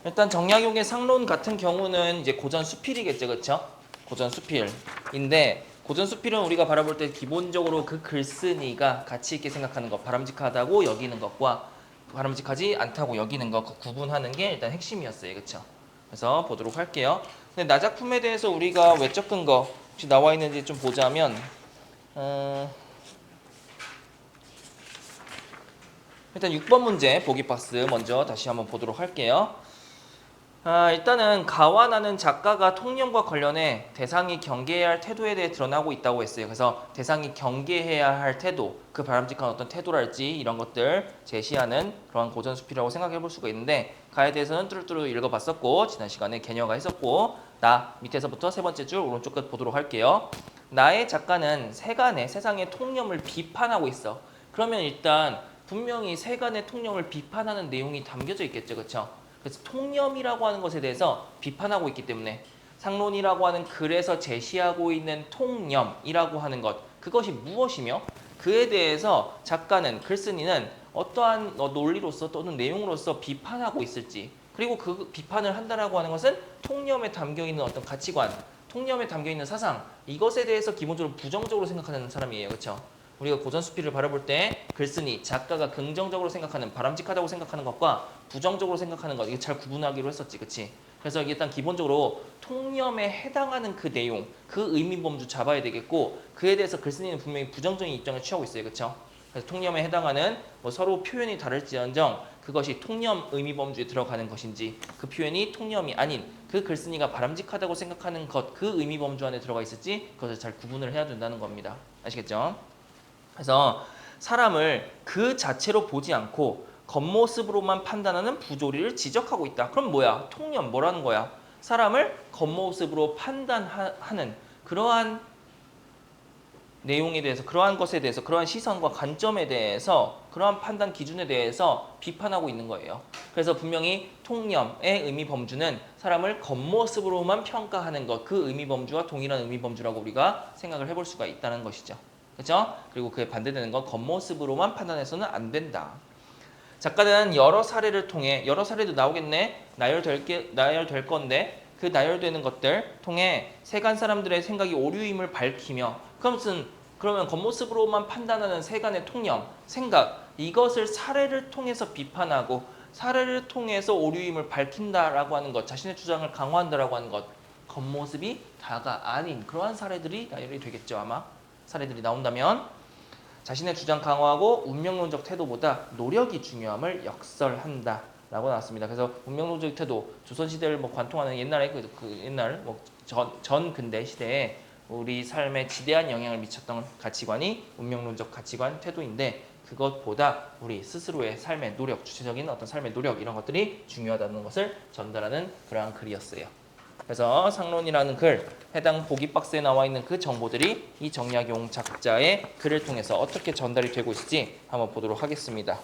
일단 정약용의 상론 같은 경우는 이제 고전 수필이겠죠, 그렇죠? 고전 수필인데 고전 수필은 우리가 바라볼 때 기본적으로 그 글쓴이가 가치 있게 생각하는 것, 바람직하다고 여기는 것과 바람직하지 않다고 여기는 것 구분하는 게 일단 핵심이었어요, 그렇죠? 그래서 보도록 할게요. 근데 나 작품에 대해서 우리가 외적 근거 혹시 나와 있는지 좀 보자면 일단 6번 문제 보기 박스 먼저 다시 한번 보도록 할게요. 일단은 가와나는 작가가 통념과 관련해 대상이 경계해야 할 태도에 대해 드러나고 있다고 했어요. 그래서 대상이 경계해야 할 태도, 그 바람직한 어떤 태도랄지 이런 것들 제시하는 그런 고전 수필이라고 생각해 볼 수가 있는데 가에 대해서는 뚜루뚜루 읽어봤었고 지난 시간에 개념화 했었고 나 밑에서부터 세 번째 줄 오른쪽 끝 보도록 할게요. 나의 작가는 세간의 세상의 통념을 비판하고 있어. 그러면 일단 분명히 세간의 통념을 비판하는 내용이 담겨져 있겠죠, 그렇죠? 그래서 통념이라고 하는 것에 대해서 비판하고 있기 때문에 상론이라고 하는 글에서 제시하고 있는 통념이라고 하는 것 그것이 무엇이며 그에 대해서 작가는 글쓴이는 어떠한 논리로서 또는 내용으로서 비판하고 있을지 그리고 그 비판을 한다라고 하는 것은 통념에 담겨있는 어떤 가치관 통념에 담겨있는 사상 이것에 대해서 기본적으로 부정적으로 생각하는 사람이에요. 그렇죠? 우리가 고전 수필을 바라볼 때 글쓴이, 작가가 긍정적으로 생각하는 바람직하다고 생각하는 것과 부정적으로 생각하는 것 이거 잘 구분하기로 했었지, 그렇지? 그래서 이게 일단 기본적으로 통념에 해당하는 그 내용, 그 의미 범주 잡아야 되겠고 그에 대해서 글쓴이는 분명히 부정적인 입장을 취하고 있어요, 그렇죠? 그래서 통념에 해당하는 뭐 서로 표현이 다를지언정 그것이 통념 의미 범주에 들어가는 것인지 그 표현이 통념이 아닌 그 글쓴이가 바람직하다고 생각하는 것, 그 의미 범주 안에 들어가 있을지 그것을 잘 구분을 해야 된다는 겁니다. 아시겠죠? 그래서 사람을 그 자체로 보지 않고 겉모습으로만 판단하는 부조리를 지적하고 있다. 그럼 뭐야? 통념 뭐라는 거야? 사람을 겉모습으로 판단하는 그러한 내용에 대해서 그러한 것에 대해서 그러한 시선과 관점에 대해서 그러한 판단 기준에 대해서 비판하고 있는 거예요. 그래서 분명히 통념의 의미 범주는 사람을 겉모습으로만 평가하는 것 그 의미 범주와 동일한 의미 범주라고 우리가 생각을 해볼 수가 있다는 것이죠. 그렇죠? 그리고 그에 반대되는 건 겉모습으로만 판단해서는 안 된다. 작가는 여러 사례를 통해 여러 사례도 나오겠네. 나열될 건데 그 나열되는 것들 통해 세간 사람들의 생각이 오류임을 밝히며 그러면 겉모습으로만 판단하는 세간의 통념, 생각 이것을 사례를 통해서 비판하고 사례를 통해서 오류임을 밝힌다라고 하는 것, 자신의 주장을 강화한다라고 하는 것, 겉모습이 다가 아닌 그러한 사례들이 나열이 되겠죠 아마. 사례들이 나온다면 자신의 주장 강화하고 운명론적 태도보다 노력이 중요함을 역설한다 라고 나왔습니다. 그래서 운명론적 태도, 조선시대를 뭐 관통하는 옛날에 옛날 뭐 전 근대 시대에 우리 삶에 지대한 영향을 미쳤던 가치관이 운명론적 가치관 태도인데 그것보다 우리 스스로의 삶의 노력, 주체적인 어떤 삶의 노력 이런 것들이 중요하다는 것을 전달하는 그러한 글이었어요. 그래서 상론이라는 글, 해당 보기 박스에 나와 있는 그 정보들이 이 정약용 작자의 글을 통해서 어떻게 전달이 되고 있을지 한번 보도록 하겠습니다.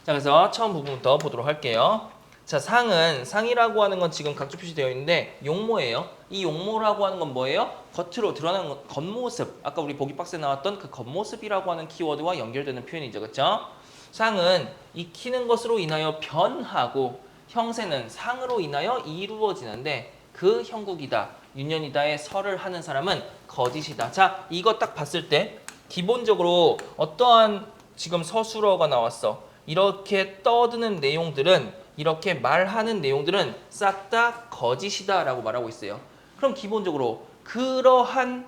자, 그래서 처음 부분부터 보도록 할게요. 자, 상이라고 하는 건 지금 각주 표시되어 있는데 용모예요. 이 용모라고 하는 건 뭐예요? 겉으로 드러나는 겉모습. 아까 우리 보기 박스에 나왔던 그 겉모습이라고 하는 키워드와 연결되는 표현이죠. 그렇죠? 상은 익히는 것으로 인하여 변하고 형세는 상으로 인하여 이루어지는데 그 형국이다, 윤년이다의 설을 하는 사람은 거짓이다. 자, 이거 딱 봤을 때 기본적으로 어떠한 지금 서술어가 나왔어. 이렇게 떠드는 내용들은 이렇게 말하는 내용들은 싹 다 거짓이다 라고 말하고 있어요. 그럼 기본적으로 그러한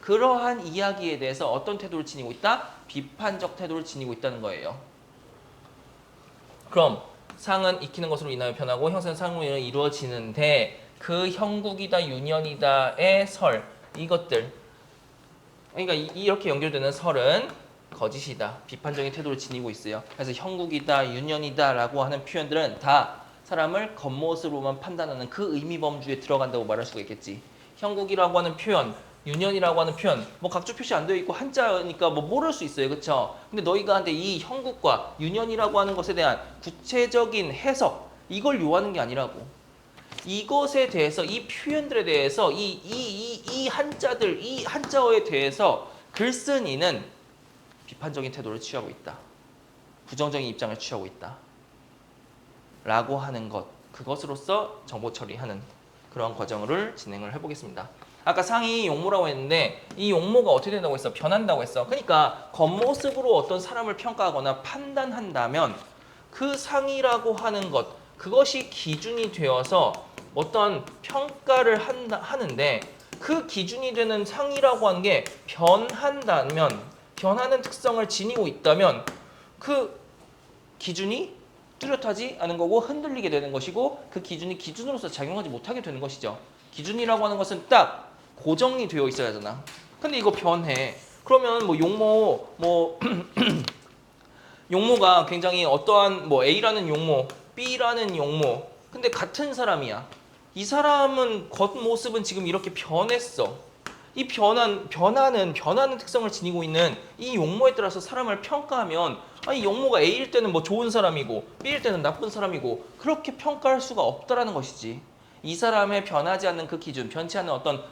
그러한 이야기에 대해서 어떤 태도를 지니고 있다? 비판적 태도를 지니고 있다는 거예요. 그럼 상은 익히는 것으로 인하여 변하고 형세는 상으로 인하여 이루어지는데 그 형국이다 윤년이다의 설 이것들 그러니까 이렇게 연결되는 설은 거짓이다. 비판적인 태도를 지니고 있어요. 그래서 형국이다, 윤년이다 라고 하는 표현들은 다 사람을 겉모습으로만 판단하는 그 의미 범주에 들어간다고 말할 수가 있겠지. 형국이라고 하는 표현, 윤년이라고 하는 표현, 뭐 각주 표시 안 되어 있고 한자니까 뭐 모를 수 있어요. 그렇죠? 근데 너희가 한테 이 형국과 윤년이라고 하는 것에 대한 구체적인 해석, 이걸 요하는 게 아니라고. 이것에 대해서 이 표현들에 대해서 이 한자들 이 한자어에 대해서 글쓴이는 비판적인 태도를 취하고 있다. 부정적인 입장을 취하고 있다. 라고 하는 것, 그것으로서 정보 처리하는 그런 과정을 진행을 해보겠습니다. 아까 상이 용모라고 했는데 이 용모가 어떻게 된다고 했어? 변한다고 했어. 그러니까 겉모습으로 어떤 사람을 평가하거나 판단한다면 그 상이라고 하는 것, 그것이 기준이 되어서 어떤 평가를 하는데 그 기준이 되는 상이라고 하는 게 변한다면, 변하는 특성을 지니고 있다면 그 기준이 뚜렷하지 않은 거고 흔들리게 되는 것이고 그 기준이 기준으로서 작용하지 못하게 되는 것이죠. 기준이라고 하는 것은 딱 고정이 되어 있어야 하잖아. 근데 이거 변해. 그러면 뭐 용모 용모가 굉장히 어떠한 뭐 A라는 용모, B라는 용모. 근데 같은 사람이야. 이 사람은 겉모습은 지금 이렇게 변했어. 이 변하는 특성을 지니고 있는 이 용모에 따라서 사람을 평가하면 아니 용모가 A일 때는 뭐 좋은 사람이고 B일 때는 나쁜 사람이고 그렇게 평가할 수가 없다라는 것이지. 이 사람의 변하지 않는 그 기준, 변치 않는 어떤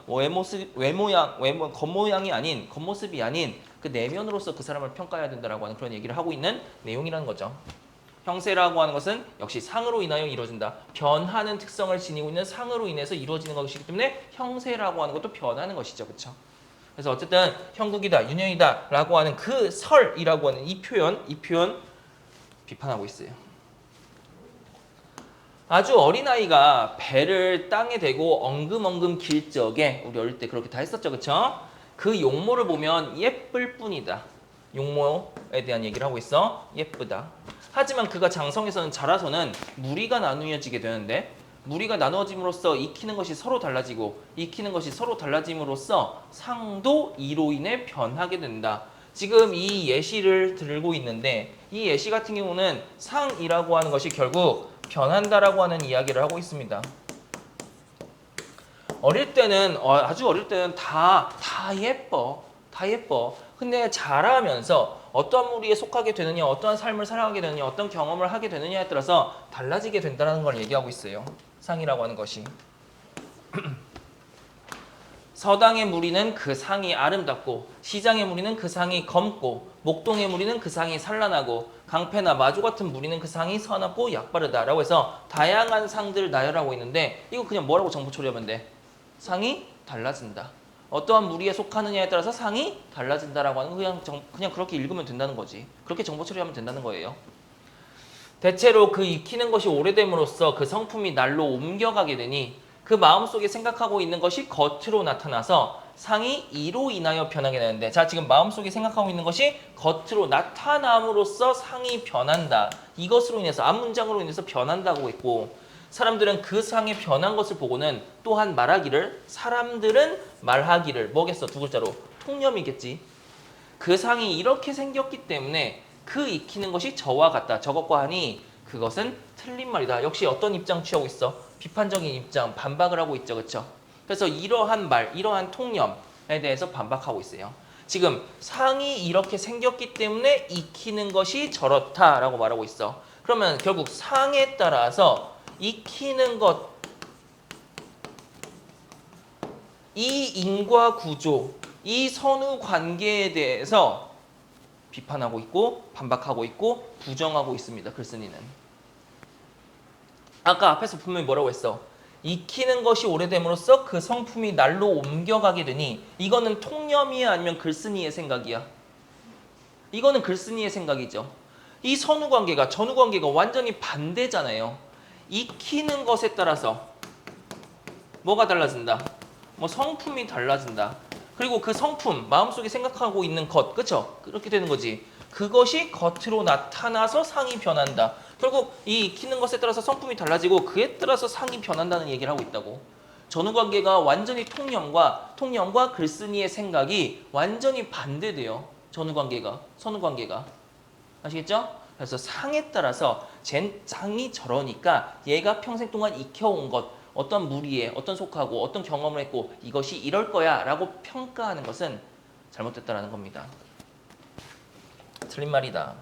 겉모양이 아닌 겉모습이 아닌 그 내면으로서 그 사람을 평가해야 된다라고 하는 그런 얘기를 하고 있는 내용이라는 거죠. 형세라고 하는 것은 역시 상으로 인하여 이루어진다. 변하는 특성을 지니고 있는 상으로 인해서 이루어지는 것이기 때문에 형세라고 하는 것도 변하는 것이죠. 그렇죠? 그래서 어쨌든 형국이다, 윤영이다 라고 하는 그 설이라고 하는 이 표현 비판하고 있어요. 아주 어린아이가 배를 땅에 대고 엉금엉금 길 적에 우리 어릴 때 그렇게 다 했었죠. 그쵸? 그 용모를 보면 예쁠 뿐이다. 용모에 대한 얘기를 하고 있어. 예쁘다. 하지만 그가 장성에서는 자라서는 무리가 나누어지게 되는데 무리가 나누어짐으로써 익히는 것이 서로 달라지고 익히는 것이 서로 달라짐으로써 상도 이로 인해 변하게 된다. 지금 이 예시를 들고 있는데 이 예시 같은 경우는 상이라고 하는 것이 결국 변한다라고 하는 이야기를 하고 있습니다. 아주 어릴 때는 다 예뻐. 다 예뻐. 근데 자라면서 어떠한 무리에 속하게 되느냐, 어떠한 삶을 살아가게 되느냐, 어떤 경험을 하게 되느냐에 따라서 달라지게 된다는 걸 얘기하고 있어요. 상이라고 하는 것이. 서당의 무리는 그 상이 아름답고 시장의 무리는 그 상이 검고 목동의 무리는 그 상이 산란하고 강패나 마조 같은 무리는 그 상이 서납고 약바르다라고 해서 다양한 상들을 나열하고 있는데 이거 그냥 뭐라고 정보 처리하면 돼? 상이 달라진다. 어떠한 무리에 속하느냐에 따라서 상이 달라진다라고 하는 거 그냥 그렇게 읽으면 된다는 거지. 그렇게 정보 처리하면 된다는 거예요. 대체로 그 익히는 것이 오래됨으로써 그 성품이 날로 옮겨가게 되니 그 마음속에 생각하고 있는 것이 겉으로 나타나서 상이 이로 인하여 변하게 되는데 자 지금 마음속에 생각하고 있는 것이 겉으로 나타남으로써 상이 변한다. 이것으로 인해서 앞문장으로 인해서 변한다고 했고 사람들은 그 상이 변한 것을 보고는 또한 말하기를 사람들은 말하기를 뭐겠어? 두 글자로 통념이겠지. 그 상이 이렇게 생겼기 때문에 그 익히는 것이 저와 같다. 저것과 하니 그것은 틀린 말이다. 역시 어떤 입장 취하고 있어? 비판적인 입장, 반박을 하고 있죠. 그렇죠? 그래서 이러한 말, 이러한 통념에 대해서 반박하고 있어요. 지금 상이 이렇게 생겼기 때문에 익히는 것이 저렇다라고 말하고 있어. 그러면 결국 상에 따라서 익히는 것, 이 인과 구조, 이 선후 관계에 대해서 비판하고 있고 반박하고 있고 부정하고 있습니다. 글쓴이는. 아까 앞에서 분명히 뭐라고 했어? 익히는 것이 오래됨으로써 그 성품이 날로 옮겨가게 되니 이거는 통념이야 아니면 글쓴이의 생각이야? 이거는 글쓴이의 생각이죠. 이 선후관계가 전후관계가 완전히 반대잖아요. 익히는 것에 따라서 뭐가 달라진다? 뭐 성품이 달라진다. 그리고 그 성품, 마음속에 생각하고 있는 것, 그쵸? 그렇게 되는 거지. 그것이 겉으로 나타나서 상이 변한다. 결국 이 익히는 것에 따라서 성품이 달라지고 그에 따라서 상이 변한다는 얘기를 하고 있다고. 전후관계가 완전히 통념과 글쓴이의 생각이 완전히 반대돼요. 전후관계가, 선후관계가. 아시겠죠? 그래서 상에 따라서 상이 저러니까 얘가 평생 동안 익혀온 것, 어떤 무리에 어떤 속하고 어떤 경험을 했고 이것이 이럴 거야 라고 평가하는 것은 잘못됐다라는 겁니다. 틀린 말이다.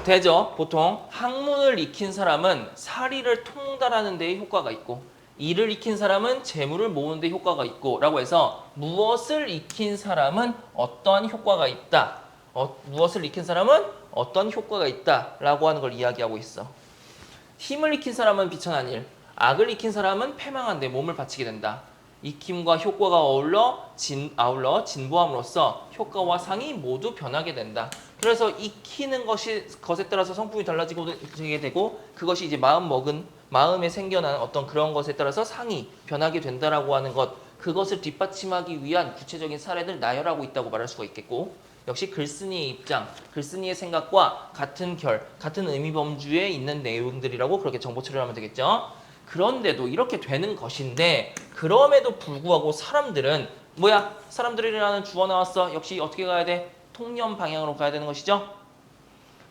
되죠? 보통 학문을 익힌 사람은 사리를 통달하는 데 효과가 있고 이를 익힌 사람은 재물을 모으는 데 효과가 있고 라고 해서 무엇을 익힌 사람은 어떠한 효과가 있다. 무엇을 익힌 사람은 어떤 효과가 있다라고 하는 걸 이야기하고 있어. 힘을 익힌 사람은 비천한 일, 악을 익힌 사람은 패망한 데 몸을 바치게 된다. 익힘과 효과가 아울러 진보함으로써 효과와 상이 모두 변하게 된다. 그래서 익히는 것에 따라서 성품이 달라지게 되고 그것이 이제 마음에 생겨난 어떤 그런 것에 따라서 상이 변하게 된다라고 하는 것, 그것을 뒷받침하기 위한 구체적인 사례를 나열하고 있다고 말할 수가 있겠고, 역시 글쓴이의 입장, 글쓴이의 생각과 같은 의미 범주에 있는 내용들이라고 그렇게 정보 처리를 하면 되겠죠. 그런데도 이렇게 되는 것인데 그럼에도 불구하고 사람들이라는 주어 나왔어. 역시 어떻게 가야 돼? 통념 방향으로 가야 되는 것이죠.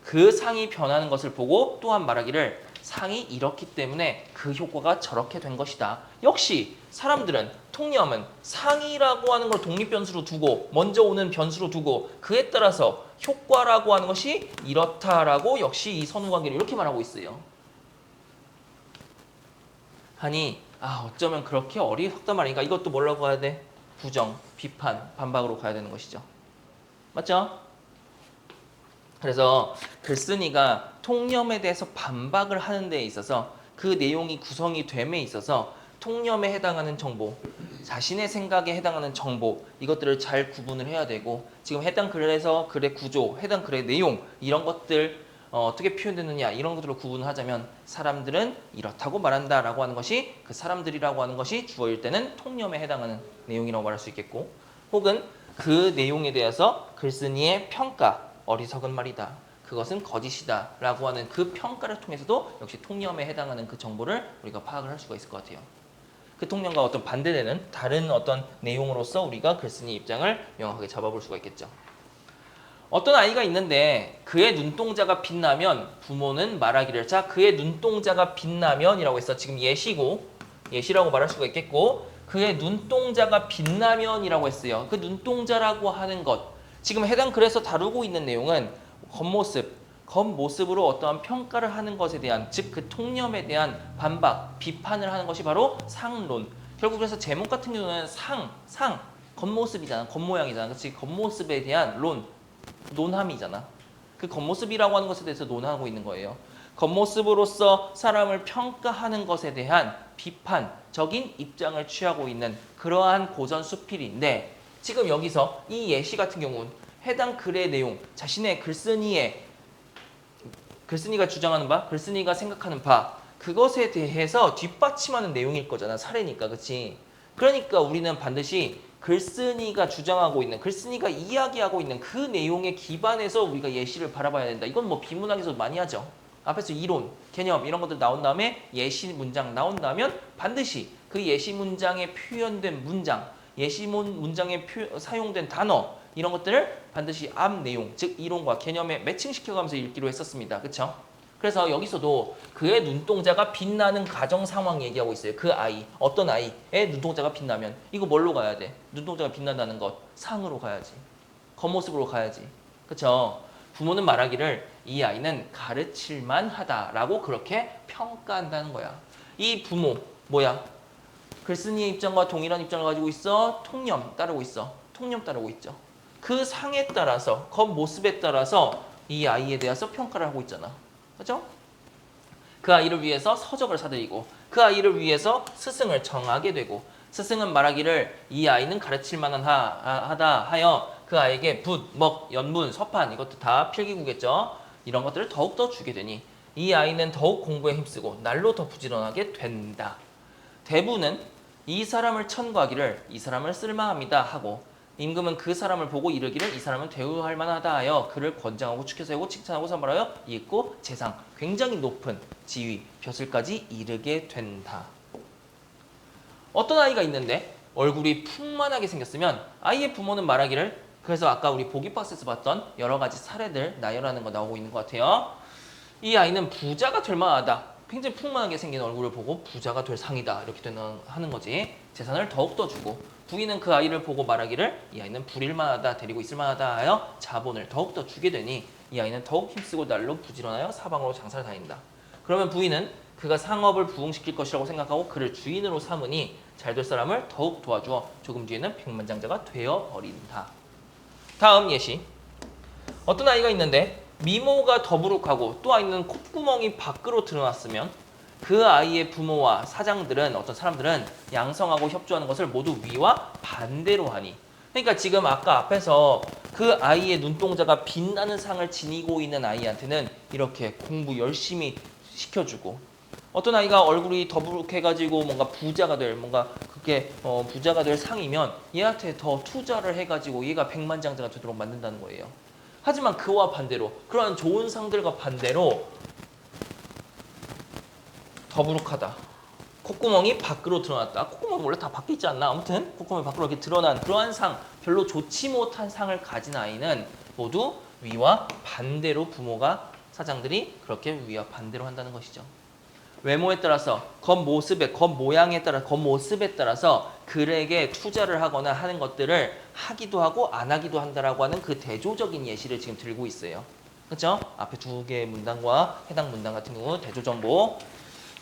그 상이 변하는 것을 보고 또한 말하기를 상이 이렇기 때문에 그 효과가 저렇게 된 것이다. 역시 사람들은 통념은 상이라고 하는 걸 독립변수로 두고 먼저 오는 변수로 두고 그에 따라서 효과라고 하는 것이 이렇다라고 역시 이 선후관계를 이렇게 말하고 있어요. 하니 어쩌면 그렇게 어리석단 말인가. 이것도 뭐라고 가야 돼? 부정, 비판, 반박으로 가야 되는 것이죠. 맞죠? 그래서 글쓴이가 통념에 대해서 반박을 하는 데에 있어서 그 내용이 구성이 됨에 있어서 통념에 해당하는 정보, 자신의 생각에 해당하는 정보, 이것들을 잘 구분을 해야 되고, 지금 해당 글에서 글의 구조, 해당 글의 내용, 이런 것들 어떻게 표현되느냐 이런 것들을 구분하자면 사람들은 이렇다고 말한다라고 하는 것이, 그 사람들이라고 하는 것이 주어일 때는 통념에 해당하는 내용이라고 말할 수 있겠고, 혹은 그 내용에 대해서 글쓴이의 평가, 어리석은 말이다, 그것은 거짓이다 라고 하는 그 평가를 통해서도 역시 통념에 해당하는 그 정보를 우리가 파악을 할 수가 있을 것 같아요. 그 통념과 어떤 반대되는 다른 어떤 내용으로서 우리가 글쓴이 입장을 명확하게 잡아볼 수가 있겠죠. 어떤 아이가 있는데 그의 눈동자가 빛나면 부모는 말하기를, 자, 그의 눈동자가 빛나면 이라고 해서 지금 예시라고 말할 수가 있겠고, 그의 눈동자가 빛나면 이라고 했어요. 그 눈동자라고 하는 것, 지금 해당 글에서 다루고 있는 내용은 겉모습으로 어떠한 평가를 하는 것에 대한, 즉 그 통념에 대한 반박, 비판을 하는 것이 바로 상론. 결국 그래서 제목 같은 경우는 겉모습이잖아. 겉모양이잖아. 그렇지? 겉모습에 대한 논함이잖아. 그 겉모습이라고 하는 것에 대해서 논하고 있는 거예요. 겉모습으로서 사람을 평가하는 것에 대한 비판적인 입장을 취하고 있는 그러한 고전 수필인데, 지금 여기서 이 예시 같은 경우는 해당 글의 내용, 자신의 글쓴이가 주장하는 바, 글쓴이가 생각하는 바, 그것에 대해서 뒷받침하는 내용일 거잖아. 사례니까. 그렇지? 그러니까 우리는 반드시 글쓴이가 주장하고 있는, 글쓴이가 이야기하고 있는 그 내용에 기반해서 우리가 예시를 바라봐야 된다. 이건 뭐 비문학에서 많이 하죠. 앞에서 이론, 개념 이런 것들 나온 다음에 예시 문장 나온다면 반드시 그 예시 문장에 표현된 문장, 예시 문장에 사용된 단어, 이런 것들을 반드시 앞 내용, 즉 이론과 개념에 매칭시켜가면서 읽기로 했었습니다. 그렇죠? 그래서 여기서도 그의 눈동자가 빛나는 가정 상황 얘기하고 있어요. 그 아이, 어떤 아이의 눈동자가 빛나면 이거 뭘로 가야 돼? 눈동자가 빛난다는 것, 상으로 가야지. 겉모습으로 가야지. 그렇죠? 부모는 말하기를 이 아이는 가르칠만 하다라고 그렇게 평가한다는 거야. 이 부모 뭐야? 글쓴이의 입장과 동일한 입장을 가지고 있어. 통념 따르고 있어. 통념 따르고 있죠. 그 상에 따라서, 겉모습에 따라서 이 아이에 대해서 평가를 하고 있잖아. 그렇죠? 그 아이를 위해서 서적을 사들이고 그 아이를 위해서 스승을 정하게 되고, 스승은 말하기를 이 아이는 가르칠 만한 하다 하여 그 아이에게 붓, 먹, 연문, 서판, 이것도 다 필기구겠죠. 이런 것들을 더욱더 주게 되니 이 아이는 더욱 공부에 힘쓰고 날로 더 부지런하게 된다. 대부는 이 사람을 천구하기를 이 사람을 쓸만합니다 하고, 임금은 그 사람을 보고 이르기를 이 사람은 대우할 만하다 하여 그를 권장하고 축켜 세우고 칭찬하고 선발하여 이윽고 재상, 굉장히 높은 지위, 벼슬까지 이르게 된다. 어떤 아이가 있는데 얼굴이 풍만하게 생겼으면 아이의 부모는 말하기를, 그래서 아까 우리 보기 박스에서 봤던 여러 가지 사례들 나열하는 거 나오고 있는 것 같아요. 이 아이는 부자가 될 만하다. 굉장히 풍만하게 생긴 얼굴을 보고 부자가 될 상이다 이렇게 하는 거지. 재산을 더욱더 주고, 부인은 그 아이를 보고 말하기를 이 아이는 부릴만하다, 데리고 있을만하다 하여 자본을 더욱더 주게 되니 이 아이는 더욱 힘쓰고 날로 부지런하여 사방으로 장사를 다닌다. 그러면 부인은 그가 상업을 부흥시킬 것이라고 생각하고 그를 주인으로 삼으니 잘 될 사람을 더욱 도와주어 조금 뒤에는 백만장자가 되어버린다. 다음 예시. 어떤 아이가 있는데 미모가 더부룩하고 또 아이는 콧구멍이 밖으로 드러났으면 그 아이의 부모와 사장들은 어떤 사람들은 양성하고 협조하는 것을 모두 위와 반대로 하니. 그러니까 지금 아까 앞에서 그 아이의 눈동자가 빛나는 상을 지니고 있는 아이한테는 이렇게 공부 열심히 시켜주고, 어떤 아이가 얼굴이 더부룩해가지고 뭔가 부자가 될, 뭔가 그게 부자가 될 상이면 얘한테 더 투자를 해가지고 얘가 백만장자가 되도록 만든다는 거예요. 하지만 그와 반대로, 그러한 좋은 상들과 반대로 더부룩하다, 콧구멍이 밖으로 드러났다. 콧구멍이 원래 다 밖에 있지 않나? 아무튼 콧구멍이 밖으로 이렇게 드러난 그러한 상, 별로 좋지 못한 상을 가진 아이는 모두 위와 반대로 부모가, 사장들이 그렇게 위와 반대로 한다는 것이죠. 외모에 따라서, 겉모습에, 겉모양에 따라, 겉모습에 따라서 그에게 투자를 하거나 하는 것들을 하기도 하고 안 하기도 한다라고 하는 그 대조적인 예시를 지금 들고 있어요. 그렇죠? 앞에 두 개의 문단과 해당 문단 같은 경우 대조정보.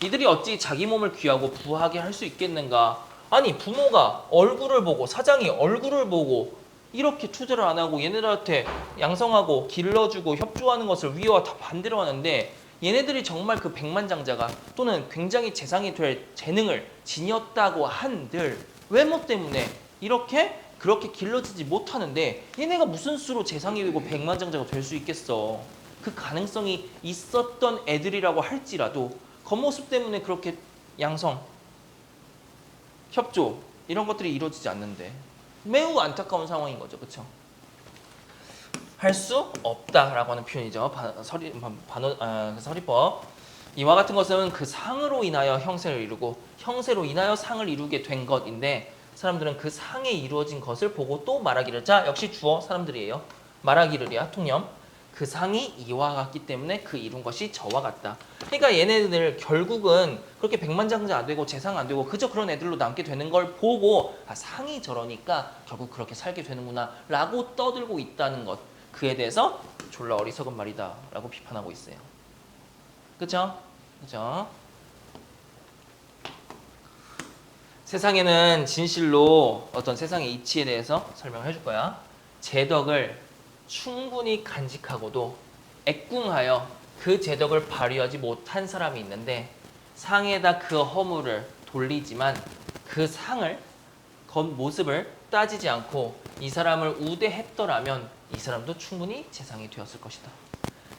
이들이 어찌 자기 몸을 귀하고 부하게 할 수 있겠는가? 아니, 부모가 얼굴을 보고, 사장이 얼굴을 보고 이렇게 투자를 안 하고 얘네들한테 양성하고 길러주고 협조하는 것을 위와 다 반대로 하는데, 얘네들이 정말 그 백만장자가 또는 굉장히 재상이 될 재능을 지녔다고 한들 외모 때문에 이렇게 그렇게 길러지지 못하는데 얘네가 무슨 수로 재상이 되고 백만장자가 될 수 있겠어. 그 가능성이 있었던 애들이라고 할지라도 겉모습 때문에 그렇게 양성, 협조 이런 것들이 이루어지지 않는데 매우 안타까운 상황인 거죠. 그렇죠? 할 수 없다라고 하는 표현이죠. 서리법. 이와 같은 것은 그 상으로 인하여 형세를 이루고 형세로 인하여 상을 이루게 된 것인데, 사람들은 그 상에 이루어진 것을 보고 또 말하기를, 자 역시 주어 사람들이에요. 말하기를이야 통념. 그 상이 이와 같기 때문에 그 이룬 것이 저와 같다. 그러니까 얘네들 결국은 그렇게 백만장자 안 되고 재상 안 되고 그저 그런 애들로 남게 되는 걸 보고, 아 상이 저러니까 결국 그렇게 살게 되는구나 라고 떠들고 있다는 것. 그에 대해서 졸라 어리석은 말이다 라고 비판하고 있어요. 그쵸? 그쵸? 세상에는 진실로 어떤 세상의 이치에 대해서 설명을 해줄 거야. 제덕을 충분히 간직하고도 애꿍하여 그 제덕을 발휘하지 못한 사람이 있는데, 상에다 그 허물을 돌리지만 그 상을, 겉모습을 따지지 않고 이 사람을 우대했더라면 이 사람도 충분히 재상이 되었을 것이다.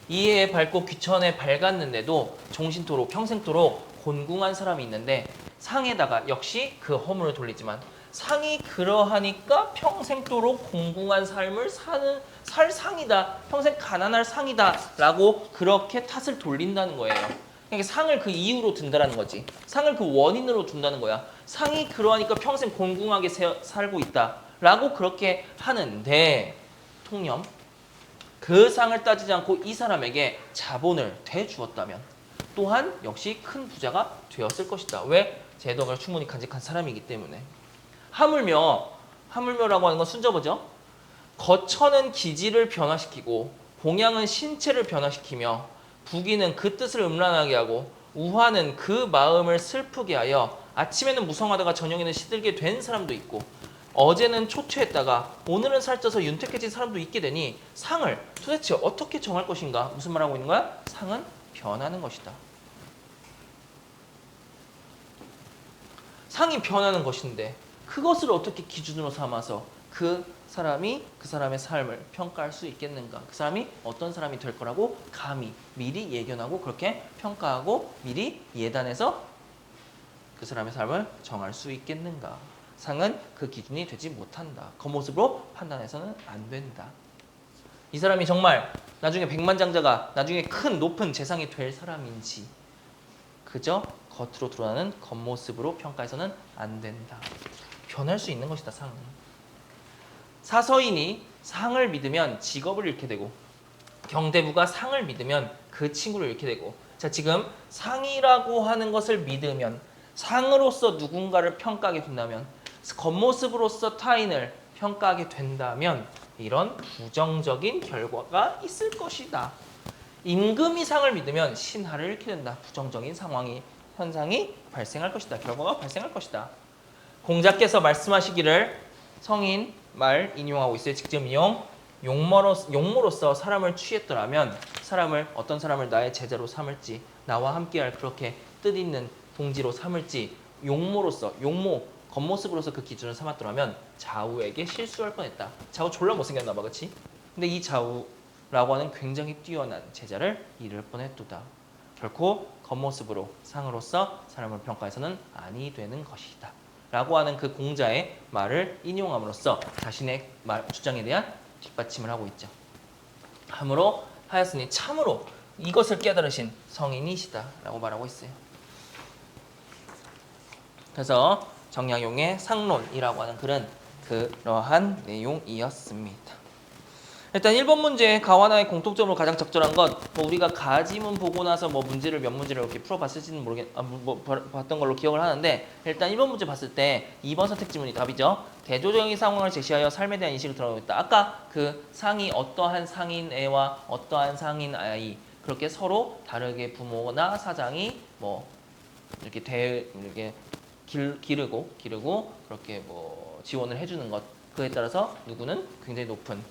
이해에 밝고 귀천에 밝았는데도 종신토록 평생토록 곤궁한 사람이 있는데, 상에다가 역시 그 허물을 돌리지만 상이 그러하니까 평생토록 곤궁한 삶을 살 상이다, 평생 가난할 상이다 라고 그렇게 탓을 돌린다는 거예요. 그러니까 상을 그 이유로 든다는 거지. 상을 그 원인으로 둔다는 거야. 상이 그러하니까 평생 곤궁하게 살고 있다 라고 그렇게 하는데, 통념, 그 상을 따지지 않고 이 사람에게 자본을 대주었다면 또한 역시 큰 부자가 되었을 것이다. 왜? 제덕을 충분히 간직한 사람이기 때문에. 하물며라고 하는 건 순저보죠. 거처는 기지를 변화시키고 봉양은 신체를 변화시키며 부귀는 그 뜻을 음란하게 하고 우화는 그 마음을 슬프게 하여 아침에는 무성하다가 저녁에는 시들게 된 사람도 있고, 어제는 초췌했다가 오늘은 살쪄서 윤택해진 사람도 있게 되니 상을 도대체 어떻게 정할 것인가? 무슨 말하고 있는 거야? 상은 변하는 것이다. 상이 변하는 것인데 그것을 어떻게 기준으로 삼아서 그 사람이 그 사람의 삶을 평가할 수 있겠는가? 그 사람이 어떤 사람이 될 거라고 감히 미리 예견하고 그렇게 평가하고 미리 예단해서 그 사람의 삶을 정할 수 있겠는가? 상은 그 기준이 되지 못한다. 겉모습으로 판단해서는 안 된다. 이 사람이 정말 나중에 백만장자가 나중에 큰 높은 재상이 될 사람인지 그저 겉으로 드러나는 겉모습으로 평가해서는 안 된다. 변할 수 있는 것이다. 상은. 사서인이 상을 믿으면 직업을 잃게 되고 경대부가 상을 믿으면 그 친구를 잃게 되고, 자 지금 상이라고 하는 것을 믿으면, 상으로서 누군가를 평가하게 된다면, 겉모습으로서 타인을 평가하게 된다면 이런 부정적인 결과가 있을 것이다. 임금이 상을 믿으면 신하를 잃게 된다. 부정적인 현상이 발생할 것이다. 결과가 발생할 것이다. 공자께서 말씀하시기를, 성인 말 인용하고 있어요. 직접 인용. 용모로서 사람을 취했더라면 어떤 사람을 나의 제자로 삼을지 나와 함께할 그렇게 뜻있는 동지로 삼을지 용모 겉모습으로서 그 기준을 삼았더라면 좌우에게 실수할 뻔했다. 좌우 졸라 못생겼나 봐, 그치? 근데 이 좌우라고 하는 굉장히 뛰어난 제자를 잃을 뻔했도다. 결코 겉모습으로 상으로서 사람을 평가해서는 아니 되는 것이다. 라고 하는 그 공자의 말을 인용함으로써 자신의 주장에 대한 뒷받침을 하고 있죠. 함으로 하였으니 참으로 이것을 깨달으신 성인이시다 라고 말하고 있어요. 그래서 정약용의 상론이라고 하는 글은 그러한 내용이었습니다. 일단 1번 문제 가와나의 공통점으로 가장 적절한 것, 우리가 가지문 보고 나서 문제를 몇 문제를 이렇게 풀어봤을지는 봤던 걸로 기억을 하는데, 일단 1번 문제 봤을 때 2번 선택 지문이 답이죠. 대조적인 상황을 제시하여 삶에 대한 인식을 드러내고 있다. 아까 그 상이 어떠한 상인 애와 어떠한 상인 아이, 그렇게 서로 다르게 부모나 사장이 이렇게 기르고 그렇게 지원을 해주는 것, 그에 따라서 누구는 굉장히 높은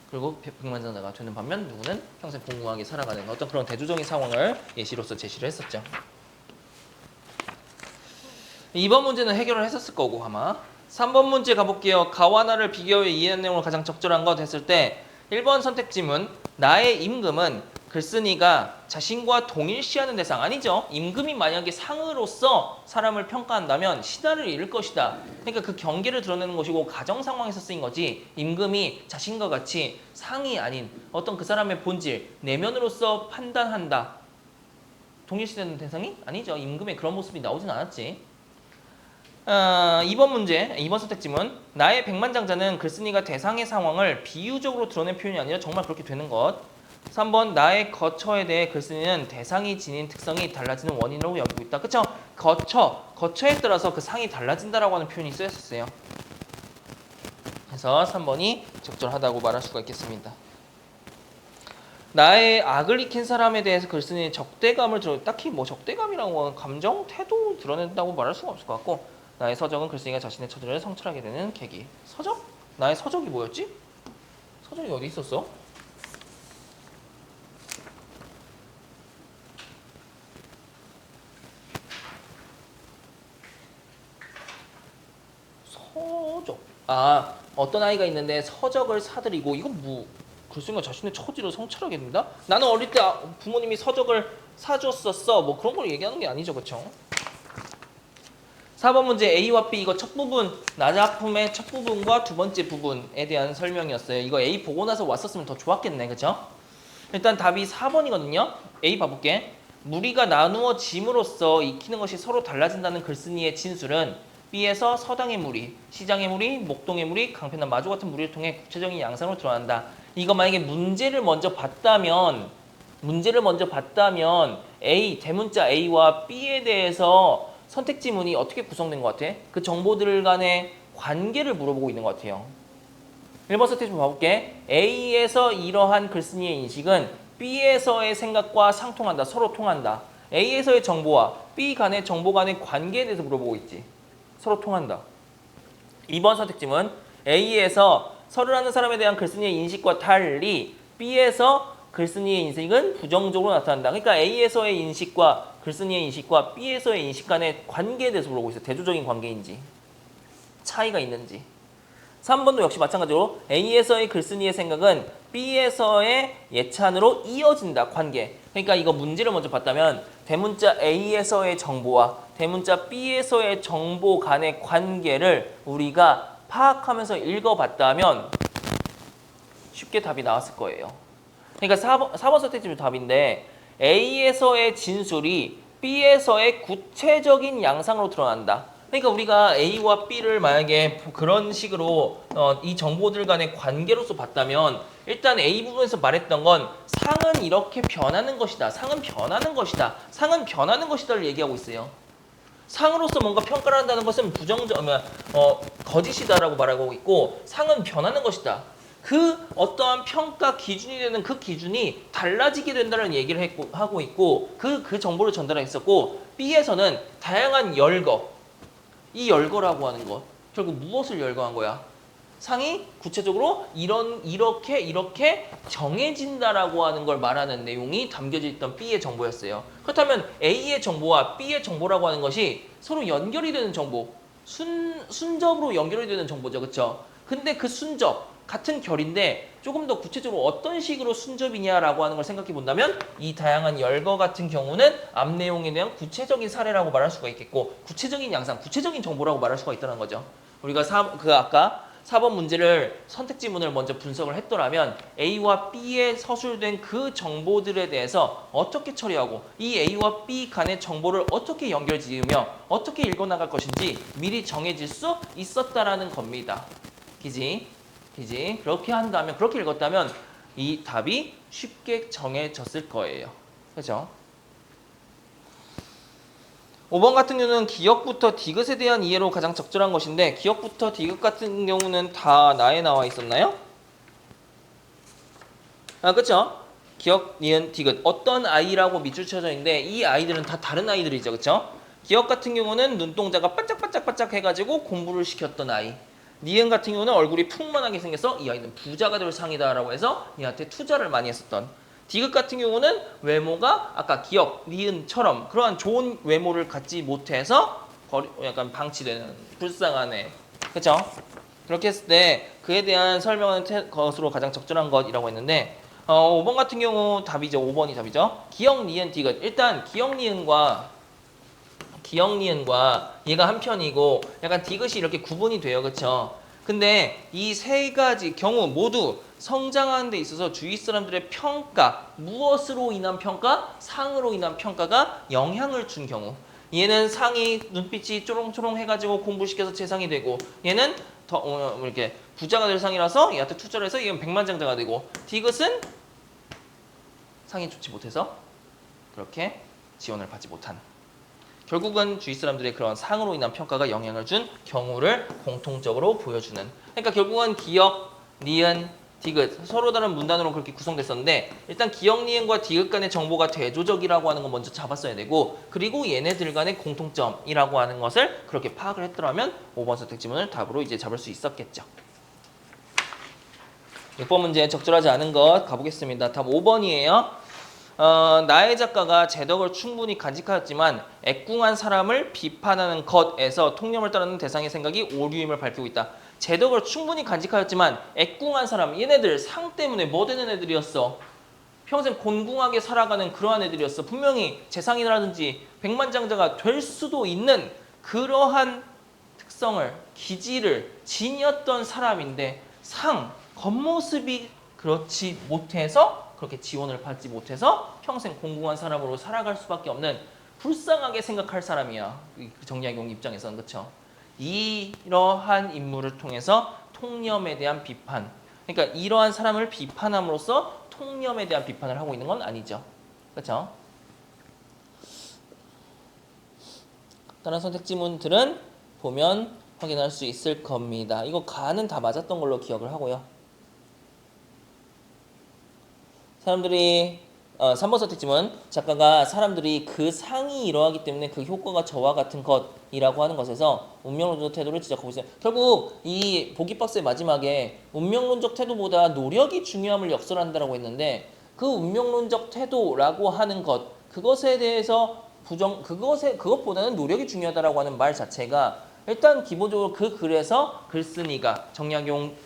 그리고 백만장자가 되는 반면 누구는 평생 공공하게 살아가는 어떤 그런 대조적인 상황을 예시로서 제시를 했었죠. 2번 문제는 해결을 했었을 거고 아마. 3번 문제 가볼게요. 가와나를 비교해 이해한 내용을 가장 적절한 것 했을 때 1번 선택 지문, 나의 임금은 글쓴이가 자신과 동일시하는 대상 아니죠. 임금이 만약에 상으로서 사람을 평가한다면 신하를 잃을 것이다. 그러니까 그 경계를 드러내는 것이고 가정 상황에서 쓰인 거지, 임금이 자신과 같이 상이 아닌 어떤 그 사람의 본질, 내면으로서 판단한다. 동일시되는 대상이 아니죠. 임금의 그런 모습이 나오진 않았지. 2번 문제, 2번 선택 지문. 나의 백만장자는 글쓴이가 대상의 상황을 비유적으로 드러낸 표현이 아니라 정말 그렇게 되는 것. 3번 나의 거처에 대해 글쓴이는 대상이 지닌 특성이 달라지는 원인으로 여기고 있다. 그쵸? 거처에 따라서 그 상이 달라진다라고 하는 표현이 쓰였었어요. 그래서 3번이 적절하다고 말할 수가 있겠습니다. 나의 악을 익힌 사람에 대해서 글쓴이는 적대감을 딱히 적대감이라고 하는 감정, 태도 드러낸다고 말할 수가 없을 것 같고, 나의 서적은 글쓴이가 자신의 처지를 성찰하게 되는 계기. 서적? 나의 서적이 뭐였지? 서적이 어디 있었어? 서적. 어떤 아이가 있는데 서적을 사들이고, 이건 글쓴이가 자신의 처지를 성찰하게 된다? 나는 어릴 때 부모님이 서적을 사줬었어. 그런 걸 얘기하는 게 아니죠, 그쵸? 4번 문제 A와 B, 이거 첫 부분, 나작품의 첫 부분과 두 번째 부분에 대한 설명이었어요. 이거 A 보고 나서 왔었으면 더 좋았겠네, 그쵸? 일단 답이 4번이거든요. A 봐볼게. 무리가 나누어짐으로써 익히는 것이 서로 달라진다는 글쓴이의 진술은 B에서 서당의 무리, 시장의 무리, 목동의 무리, 강편한 마주 같은 무리를 통해 구체적인 양상으로 드러난다. 이거 만약에 문제를 먼저 봤다면 A, 대문자 A와 B에 대해서 선택 지문이 어떻게 구성된 것 같아? 그 정보들 간의 관계를 물어보고 있는 것 같아요. 1번 선택 좀 봐볼게. A에서 이러한 글쓴이의 인식은 B에서의 생각과 상통한다. 서로 통한다. A에서의 정보와 B 간의 정보 간의 관계에 대해서 물어보고 있지. 서로 통한다. 2번 선택 지문. A에서 서류라는 사람에 대한 글쓴이의 인식과 달리 B에서 글쓴이의 인식은 부정적으로 나타난다. 그러니까 A에서의 인식과 글쓴이의 인식과 B에서의 인식 간의 관계에 대해서 물어보고 있어요. 대조적인 관계인지, 차이가 있는지. 3번도 역시 마찬가지로 A에서의 글쓴이의 생각은 B에서의 예찬으로 이어진다. 관계. 그러니까 이거 문제를 먼저 봤다면 대문자 A에서의 정보와 대문자 B에서의 정보 간의 관계를 우리가 파악하면서 읽어봤다면 쉽게 답이 나왔을 거예요. 그러니까 4번 선택지도 답인데 A에서의 진술이 B에서의 구체적인 양상으로 드러난다. 그러니까 우리가 A와 B를 만약에 그런 식으로 이 정보들 간의 관계로서 봤다면 일단 A 부분에서 말했던 건 상은 이렇게 변하는 것이다. 상은 변하는 것이다. 상은 변하는 것이다를 얘기하고 있어요. 상으로서 뭔가 평가를 한다는 것은 거짓이다라고 말하고 있고, 상은 변하는 것이다. 그 어떠한 평가 기준이 되는 그 기준이 달라지게 된다는 얘기를 하고 있고, 그 정보를 전달했었고, B에서는 다양한 열거, 이 열거라고 하는 것, 결국 무엇을 열거한 거야? 상이 구체적으로 이렇게 정해진다라고 하는 걸 말하는 내용이 담겨져 있던 B의 정보였어요. 그렇다면 A의 정보와 B의 정보라고 하는 것이 서로 연결이 되는 정보, 순접으로 연결이 되는 정보죠. 그렇죠? 근데 그 순접 같은 결인데 조금 더 구체적으로 어떤 식으로 순접이냐라고 하는 걸 생각해 본다면 이 다양한 열거 같은 경우는 앞 내용에 대한 구체적인 사례라고 말할 수가 있겠고 구체적인 양상, 구체적인 정보라고 말할 수가 있다는 거죠. 우리가 아까 4번 문제를 선택 지문을 먼저 분석을 했더라면 A와 B에 서술된 그 정보들에 대해서 어떻게 처리하고 이 A와 B 간의 정보를 어떻게 연결지으며 어떻게 읽어나갈 것인지 미리 정해질 수 있었다라는 겁니다. 그지? 그렇게 읽었다면 이 답이 쉽게 정해졌을 거예요. 그죠? 5번 같은 경우는 기역부터 디귿에 대한 이해로 가장 적절한 것인데 기역부터 디귿 같은 경우는 다 나에 나와 있었나요? 그쵸? 기역, 니은, 디귿 어떤 아이라고 밑줄 쳐져 있는데 이 아이들은 다 다른 아이들이죠. 그쵸? 기역 같은 경우는 눈동자가 반짝반짝 해가지고 공부를 시켰던 아이. 니은 같은 경우는 얼굴이 풍만하게 생겨서 이 아이는 부자가 될 상이다라고 해서 니한테 투자를 많이 했었던. 디귿 같은 경우는 외모가 아까 기역, 니은처럼 그러한 좋은 외모를 갖지 못해서 약간 방치되는 불쌍한 애. 그쵸? 그렇게 했을 때 그에 대한 설명하는 것으로 가장 적절한 것이라고 했는데 5번 같은 경우 답이죠. 5번이 답이죠. 기역, 니은, 디귿. 일단 기역, 니은과 얘가 한 편이고 약간 디귿이 이렇게 구분이 돼요. 그쵸? 근데 이 세 가지 경우 모두 성장하는 데 있어서 주위 사람들의 평가, 무엇으로 인한 평가? 상으로 인한 평가가 영향을 준 경우. 얘는 상이 눈빛이 쪼롱쪼롱 해가지고 공부시켜서 재상이 되고 얘는 더 이렇게 부자가 될 상이라서 얘한테 투자를 해서 얘는 백만장자가 되고 디귿은 상이 좋지 못해서 그렇게 지원을 받지 못한. 결국은 주위 사람들의 그런 상으로 인한 평가가 영향을 준 경우를 공통적으로 보여주는. 그러니까 결국은 기역, 니은, 디귿 서로 다른 문단으로 그렇게 구성됐었는데 일단 기역, 니은과 디귿 간의 정보가 대조적이라고 하는 거 먼저 잡았어야 되고 그리고 얘네들 간의 공통점이라고 하는 것을 그렇게 파악을 했더라면 5번 선택 지문을 답으로 이제 잡을 수 있었겠죠. 6번 문제 적절하지 않은 것 가보겠습니다. 답 5번이에요. 나의 작가가 제덕을 충분히 간직하였지만 애궁한 사람을 비판하는 것에서 통념을 따르는 대상의 생각이 오류임을 밝히고 있다. 제덕을 충분히 간직하였지만 애궁한 사람, 얘네들 상 때문에 뭐 되는 애들이었어? 평생 곤궁하게 살아가는 그러한 애들이었어. 분명히 재상이라든지 백만장자가 될 수도 있는 그러한 특성을, 기질을 지녔던 사람인데 겉모습이 그렇지 못해서 그렇게 지원을 받지 못해서 평생 공공한 사람으로 살아갈 수밖에 없는 불쌍하게 생각할 사람이야. 정약용 입장에서는. 그렇죠? 이러한 인물을 통해서 통념에 대한 비판. 그러니까 이러한 사람을 비판함으로써 통념에 대한 비판을 하고 있는 건 아니죠. 그렇죠? 다른 선택 지문들은 보면 확인할 수 있을 겁니다. 이거 가는 다 맞았던 걸로 기억을 하고요. 사람들이 3번 선택 지문 작가가 사람들이 그 상이 이러하기 때문에 그 효과가 저와 같은 것이라고 하는 것에서 운명론적 태도를 지적하고 있어요. 결국 이 보기 박스의 마지막에 운명론적 태도보다 노력이 중요함을 역설한다라고 했는데 그 운명론적 태도라고 하는 것 그것에 대해서 그것보다는 노력이 중요하다라고 하는 말 자체가 일단 기본적으로 그 글에서 글쓴이가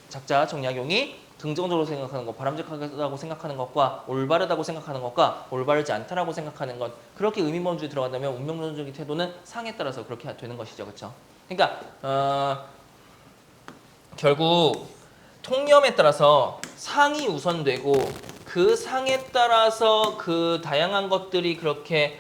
작자 정약용이 긍정적으로 생각하는 것, 바람직하다고 생각하는 것과 올바르다고 생각하는 것과 올바르지 않다라고 생각하는 것 그렇게 의미범주에 들어간다면 운명론적인 태도는 상에 따라서 그렇게 되는 것이죠. 그렇죠? 그러니까 결국 통념에 따라서 상이 우선되고 그 상에 따라서 그 다양한 것들이 그렇게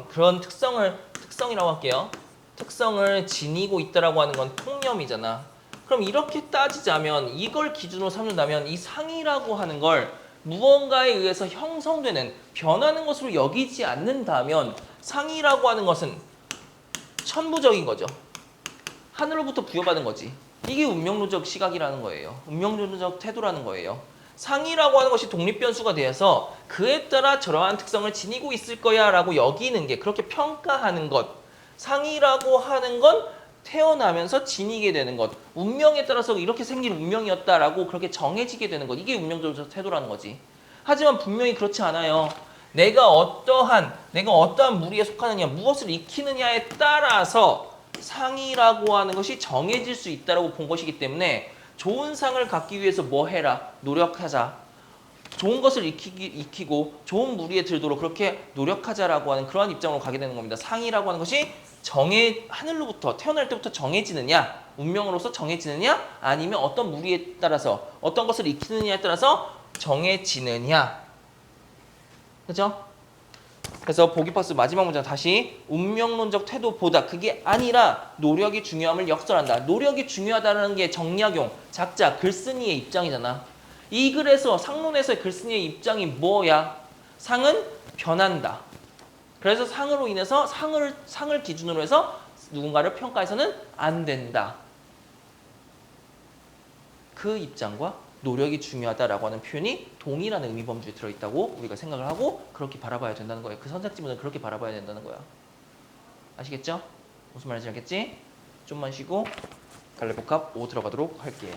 그런 특성이라고 할게요. 특성을 지니고 있다라고 하는 건 통념이잖아. 그럼 이렇게 따지자면 이걸 기준으로 삼는다면 이 상이라고 하는 걸 무언가에 의해서 형성되는 변하는 것으로 여기지 않는다면 상이라고 하는 것은 천부적인 거죠. 하늘로부터 부여받은 거지. 이게 운명론적 시각이라는 거예요. 운명론적 태도라는 거예요. 상이라고 하는 것이 독립변수가 되어서 그에 따라 저러한 특성을 지니고 있을 거야 라고 여기는 게 그렇게 평가하는 것. 상이라고 하는 건 태어나면서 지니게 되는 것. 운명에 따라서 이렇게 생긴 운명이었다라고 그렇게 정해지게 되는 것. 이게 운명적 태도라는 거지. 하지만 분명히 그렇지 않아요. 내가 어떠한 무리에 속하느냐, 무엇을 익히느냐에 따라서 상이라고 하는 것이 정해질 수 있다라고 본 것이기 때문에 좋은 상을 갖기 위해서 뭐 해라? 노력하자. 좋은 것을 익히고 좋은 무리에 들도록 그렇게 노력하자라고 하는 그러한 입장으로 가게 되는 겁니다. 상이라고 하는 것이 하늘로부터 태어날 때부터 정해지느냐, 운명으로서 정해지느냐, 아니면 어떤 무리에 따라서 어떤 것을 익히느냐에 따라서 정해지느냐. 그죠? 그래서 보기파스 마지막 문장 다시 운명론적 태도보다 그게 아니라 노력이 중요함을 역설한다. 노력이 중요하다는 게 정약용, 작자, 글쓴이의 입장이잖아. 이 글에서 상론에서의 글쓴이의 입장이 뭐야? 상은 변한다. 그래서 상으로 인해서 상을 기준으로 해서 누군가를 평가해서는 안 된다. 그 입장과 노력이 중요하다라고 하는 표현이 동일한 의미 범주에 들어있다고 우리가 생각을 하고 그렇게 바라봐야 된다는 거예요. 그 선택지문을 그렇게 바라봐야 된다는 거야. 아시겠죠? 무슨 말인지 알겠지? 좀만 쉬고 갈래복합 5 들어가도록 할게요.